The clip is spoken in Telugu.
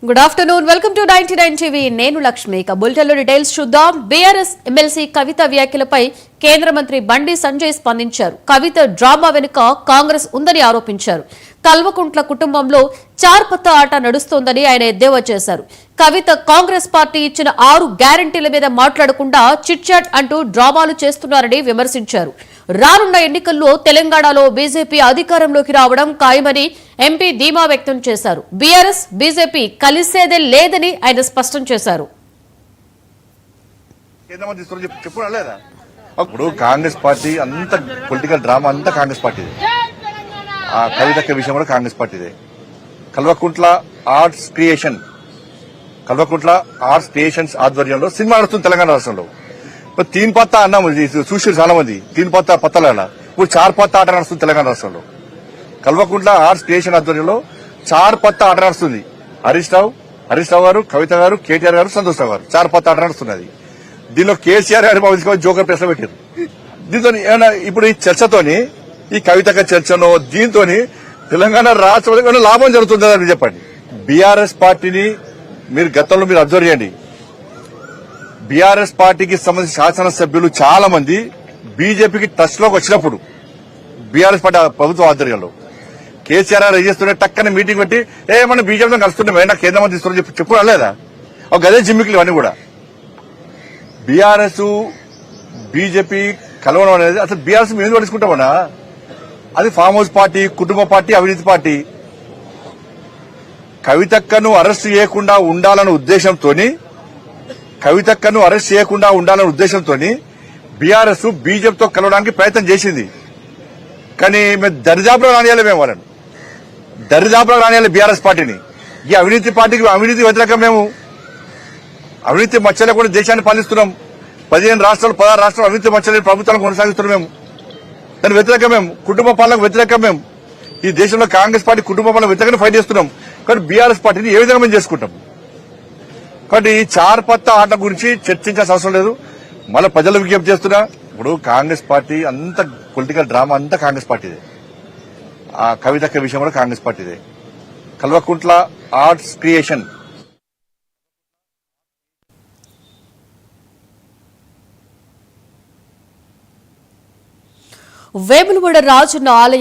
Good afternoon welcome to 99 TV నేను లక్ష్మి బులెటిన్లో డీటెయిల్స్ చూద్దాం. బీఆర్ఎస్ ఎమ్మెల్సీ కవిత వ్యాఖ్యలపై కేంద్ర మంత్రి బండి సంజయ్ స్పందించారు. కవిత డ్రామా వెనుక కాంగ్రెస్ ఉందని ఆరోపించారు. కల్వకుంట్ల కుటుంబంలో చార్పత్త ఆట నడుస్తోందని ఆయన ఎద్దేవా చేశారు. కవిత కాంగ్రెస్ పార్టీ ఇచ్చిన 6 గ్యారంటీల మీద మాట్లాడకుండా చిట్ చాట్ అంటూ డ్రామాలు చేస్తున్నారని విమర్శించారు. రానున్న ఎన్నికల్లో తెలంగాణలో బీజేపీ అధికారంలోకి రావడం ఖాయమని ఎంపీ ధీమా వ్యక్తం చేశారు. బీఆర్ఎస్ బీజేపీ కలిసేదే లేదని ఆయన స్పష్టం చేశారు. ఇప్పుడు కాంగ్రెస్ పార్టీ అంత పొలిటికల్ డ్రామా అంతా కాంగ్రెస్ పార్టీది. ఆ కవితక్క విషయం కూడా కాంగ్రెస్ పార్టీదే. కల్వకుంట్ల ఆర్ట్స్ క్రియేషన్స్ ఆధ్వర్యంలో సినిమా నడుస్తుంది తెలంగాణ రాష్ట్రంలో. ఇప్పుడు 3 పత్తా అన్నాము చూసి చాలా మంది 3 పత్తాల ఇప్పుడు 4 పత్తా ఆట నడుస్తుంది తెలంగాణ రాష్ట్రంలో. కల్వకుంట్ల ఆర్ట్స్ క్రియేషన్ ఆధ్వర్యంలో 4 పత్తా ఆట నడుస్తుంది. హరీష్ రావు గారు, కవిత గారు, కేటీఆర్ గారు, సంతోష్ రావు గారు 4 పత్తా ఆట నడుస్తున్నది. దీనిలో కేసీఆర్ గారు జోకర్ ప్రశ్న పెట్టారు. దీంతో ఏమైనా ఇప్పుడు ఈ చర్చతోని ఈ కవితక చర్చనో దీంతో తెలంగాణ రాష్ట్రంలో లాభం జరుగుతుందని చెప్పండి. బీఆర్ఎస్ పార్టీని మీరు గతంలో మీరు అబ్జర్వ్ చేయండి. బీఆర్ఎస్ పార్టీకి సంబంధించిన శాసనసభ్యులు చాలా మంది బీజేపీకి టచ్ లోకి వచ్చినప్పుడు బీఆర్ఎస్ పార్టీ ప్రభుత్వ ఆధ్వర్యంలో కేసీఆర్ గారు చేస్తుంటే టక్కన మీటింగ్ పెట్టి మనం బీజేపీతో కలుస్తున్నాం నాకు కేంద్ర మంత్రి ఇస్తున్నా చెప్పు లేదా ఒక గదే జిమ్మికులు ఇవన్నీ కూడా. బీఆర్ఎస్ బీజేపీ కలవడం అనేది అసలు బీఆర్ఎస్ మేము పడుచుకుంటామన్నా అది ఫామ్ హౌస్ పార్టీ, కుటుంబ పార్టీ, అవినీతి పార్టీ. కవితక్కను అరెస్ట్ చేయకుండా ఉండాలన్న ఉద్దేశంతో బీఆర్ఎస్ బీజేపీతో కలవడానికి ప్రయత్నం చేసింది. కానీ మేము దరిదాపులో రానియాలి, మేము వాళ్ళని దరిదాపులో రానియాలి బీఆర్ఎస్ పార్టీని. ఈ అవినీతి పార్టీకి అవినీతి వ్యతిరేకం. మేము అవినీతి మచ్చలేకుండా దేశాన్ని పాలిస్తున్నాం. 16 రాష్ట్రాలు 16 రాష్ట్రాలు అవినీతి మచ్చలేని ప్రభుత్వాలను కొనసాగిస్తున్నాం. మేము దాని వ్యతిరేకం, మేము కుటుంబ పాలనకు వ్యతిరేకం. మేము ఈ దేశంలో కాంగ్రెస్ పార్టీ కుటుంబ పాలన వ్యతిరేకంగా ఫైట్ చేస్తున్నాం. కానీ బీఆర్ఎస్ పార్టీని ఏ విధంగా మేము చేసుకుంటాం. కాబట్టి ఈ 4 పత్తా ఆట గురించి చర్చించాల్సిన అవసరం లేదు. మళ్ళీ ప్రజలు విజ్ఞప్తి చేస్తున్నా. ఇప్పుడు కాంగ్రెస్ పార్టీ అంత పొలిటికల్ డ్రామా అంతా కాంగ్రెస్ పార్టీదే. ఆ కవితక్క విషయం కూడా కాంగ్రెస్ పార్టీదే. కల్వకుంట్ల ఆర్ట్స్ క్రియేషన్ వేములవాడ రాజన్న ఆలయం